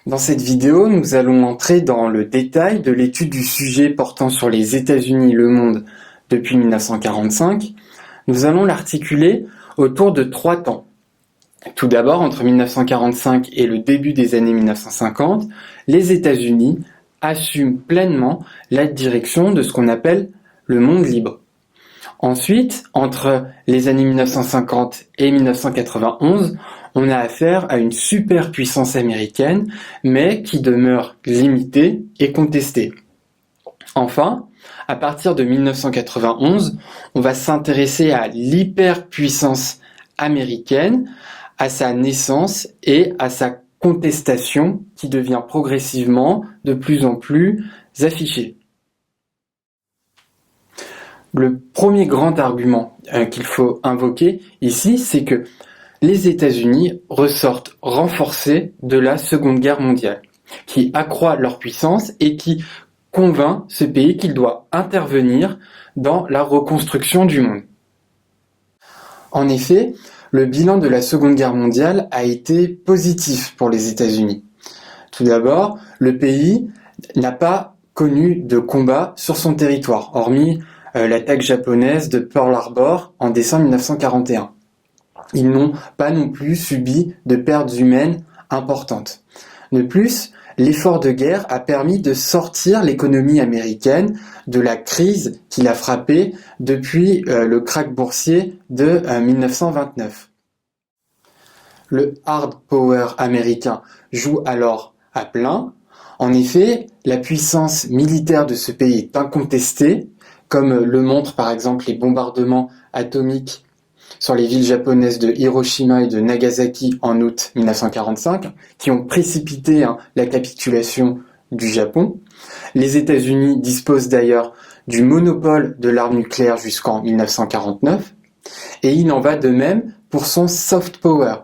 Dans cette vidéo, nous allons entrer dans le détail de l'étude du sujet portant sur les États-Unis et le monde depuis 1945. Nous allons l'articuler autour de 3 temps. Tout d'abord, entre 1945 et le début des années 1950, les États-Unis assument pleinement la direction de ce qu'on appelle le monde libre. Ensuite, entre les années 1950 et 1991, on a affaire à une superpuissance américaine, mais qui demeure limitée et contestée. Enfin, à partir de 1991, on va s'intéresser à l'hyperpuissance américaine, à sa naissance et à sa contestation qui devient progressivement de plus en plus affichée. Le premier grand argument qu'il faut invoquer ici, c'est que les États-Unis ressortent renforcés de la Seconde Guerre mondiale, qui accroît leur puissance et qui convainc ce pays qu'il doit intervenir dans la reconstruction du monde. En effet, le bilan de la Seconde Guerre mondiale a été positif pour les États-Unis. Tout d'abord, le pays n'a pas connu de combat sur son territoire, hormis l'attaque japonaise de Pearl Harbor en décembre 1941. Ils n'ont pas non plus subi de pertes humaines importantes. De plus, l'effort de guerre a permis de sortir l'économie américaine de la crise qui l'a frappée depuis le krach boursier de 1929. Le hard power américain joue alors à plein. En effet, la puissance militaire de ce pays est incontestée, comme le montrent par exemple les bombardements atomiques sur les villes japonaises de Hiroshima et de Nagasaki en août 1945, qui ont précipité la capitulation du Japon. Les États-Unis disposent d'ailleurs du monopole de l'arme nucléaire jusqu'en 1949, et il en va de même pour son soft power.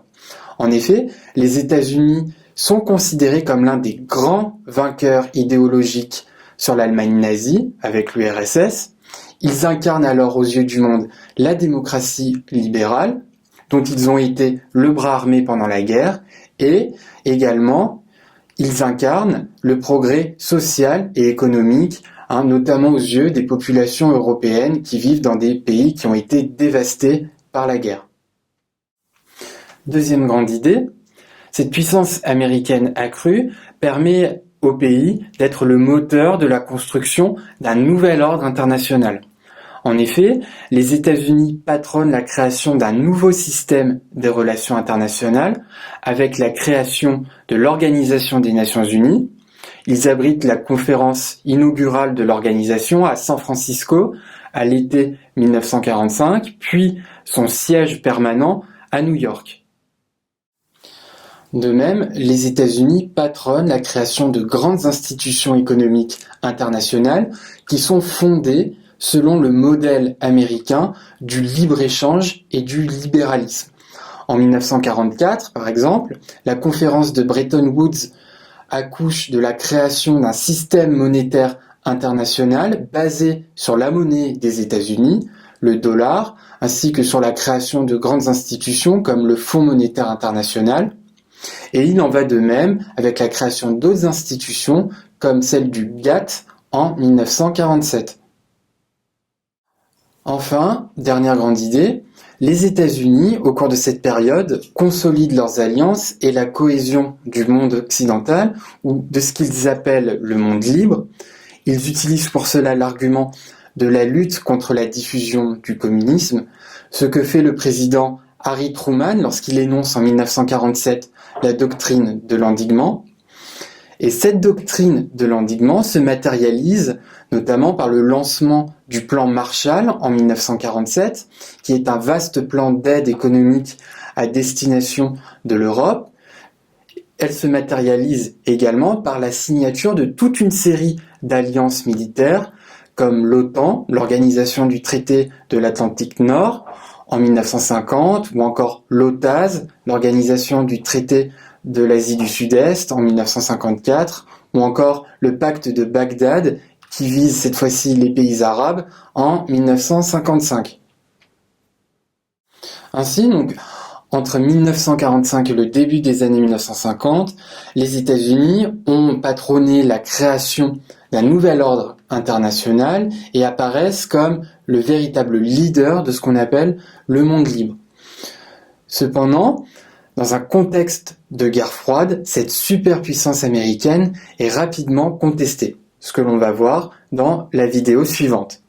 En effet, les États-Unis sont considérés comme l'un des grands vainqueurs idéologiques sur l'Allemagne nazie, avec l'URSS. Ils incarnent alors aux yeux du monde la démocratie libérale, dont ils ont été le bras armé pendant la guerre, et également ils incarnent le progrès social et économique, notamment aux yeux des populations européennes qui vivent dans des pays qui ont été dévastés par la guerre. Deuxième grande idée, cette puissance américaine accrue permet au pays d'être le moteur de la construction d'un nouvel ordre international. En effet, les États-Unis patronnent la création d'un nouveau système des relations internationales avec la création de l'Organisation des Nations Unies. Ils abritent la conférence inaugurale de l'organisation à San Francisco à l'été 1945, puis son siège permanent à New York. De même, les États-Unis patronnent la création de grandes institutions économiques internationales qui sont fondées selon le modèle américain du libre-échange et du libéralisme. En 1944, par exemple, la conférence de Bretton Woods accouche de la création d'un système monétaire international basé sur la monnaie des États-Unis, le dollar, ainsi que sur la création de grandes institutions comme le Fonds monétaire international. Et il en va de même avec la création d'autres institutions comme celle du GATT en 1947. Enfin, dernière grande idée, les États-Unis, au cours de cette période, consolident leurs alliances et la cohésion du monde occidental, ou de ce qu'ils appellent le monde libre. Ils utilisent pour cela l'argument de la lutte contre la diffusion du communisme, ce que fait le président Harry Truman lorsqu'il énonce en 1947 la doctrine de l'endiguement. Et cette doctrine de l'endiguement se matérialise notamment par le lancement du plan Marshall en 1947, qui est un vaste plan d'aide économique à destination de l'Europe. Elle se matérialise également par la signature de toute une série d'alliances militaires, comme l'OTAN, l'Organisation du traité de l'Atlantique Nord, en 1950, ou encore l'OTAS, l'Organisation du traité de l'Asie du Sud-Est en 1954, ou encore le pacte de Bagdad qui vise cette fois-ci les pays arabes en 1955. Ainsi, donc, Entre 1945 et le début des années 1950, les États-Unis ont patronné la création d'un nouvel ordre international et apparaissent comme le véritable leader de ce qu'on appelle le monde libre. Cependant, dans un contexte de guerre froide, cette superpuissance américaine est rapidement contestée, ce que l'on va voir dans la vidéo suivante.